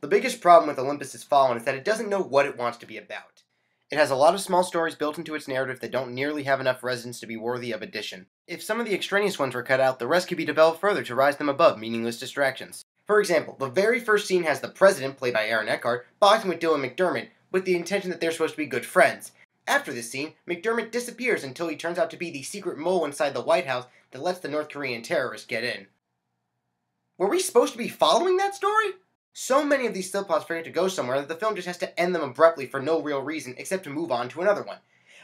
biggest problem with Olympus Has Fallen is that it doesn't know what it wants to be about. It has a lot of small stories built into its narrative that don't nearly have enough resonance to be worthy of addition. If some of the extraneous ones were cut out, the rest could be developed further to rise them above meaningless distractions. For example, the very first scene has the president, played by Aaron Eckhart, boxing with Dylan McDermott with the intention that they're supposed to be good friends. After this scene, McDermott disappears until he turns out to be the secret mole inside the White House that lets the North Korean terrorists get in. Were we supposed to be following that story? So many of these subplots forget to go somewhere that the film just has to end them abruptly for no real reason except to move on to another one.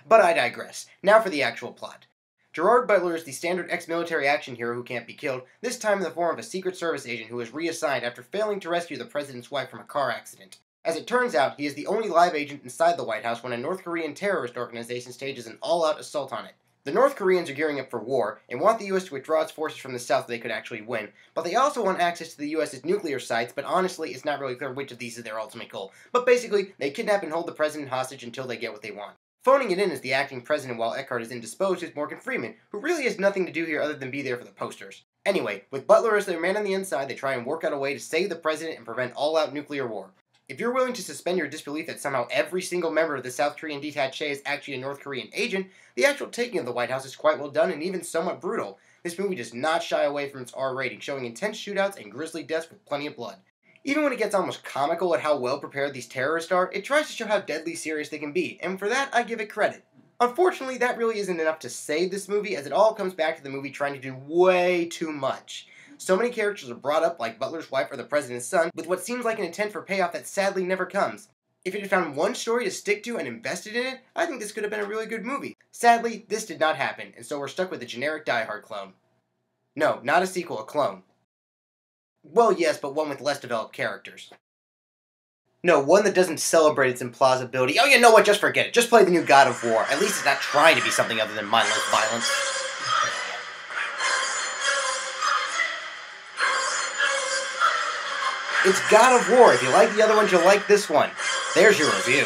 But I digress. Now for the actual plot. Gerard Butler is the standard ex-military action hero who can't be killed, this time in the form of a Secret Service agent who is reassigned after failing to rescue the president's wife from a car accident. As it turns out, he is the only live agent inside the White House when a North Korean terrorist organization stages an all-out assault on it. The North Koreans are gearing up for war, and want the U.S. to withdraw its forces from the South so they could actually win, but they also want access to the U.S.'s nuclear sites, but honestly, it's not really clear which of these is their ultimate goal. But basically, they kidnap and hold the president hostage until they get what they want. Phoning it in as the acting president while Eckhart is indisposed is Morgan Freeman, who really has nothing to do here other than be there for the posters. Anyway, with Butler as their man on the inside, they try and work out a way to save the president and prevent all-out nuclear war. If you're willing to suspend your disbelief that somehow every single member of the South Korean détaché is actually a North Korean agent, the actual taking of the White House is quite well done and even somewhat brutal. This movie does not shy away from its R rating, showing intense shootouts and grisly deaths with plenty of blood. Even when it gets almost comical at how well prepared these terrorists are, it tries to show how deadly serious they can be, and for that I give it credit. Unfortunately, that really isn't enough to save this movie, as it all comes back to the movie trying to do way too much. So many characters are brought up like Butler's wife or the president's son, with what seems like an intent for payoff that sadly never comes. If it had found one story to stick to and invested in it, I think this could have been a really good movie. Sadly, this did not happen, and so we're stuck with a generic Die Hard clone. No, not a sequel, a clone. Well, yes, but one with less developed characters. No, one that doesn't celebrate its implausibility. Oh, you know what? Just forget it. Just play the new God of War. At least it's not trying to be something other than mindless violence. It's God of War. If you like the other ones, you'll like this one. There's your review.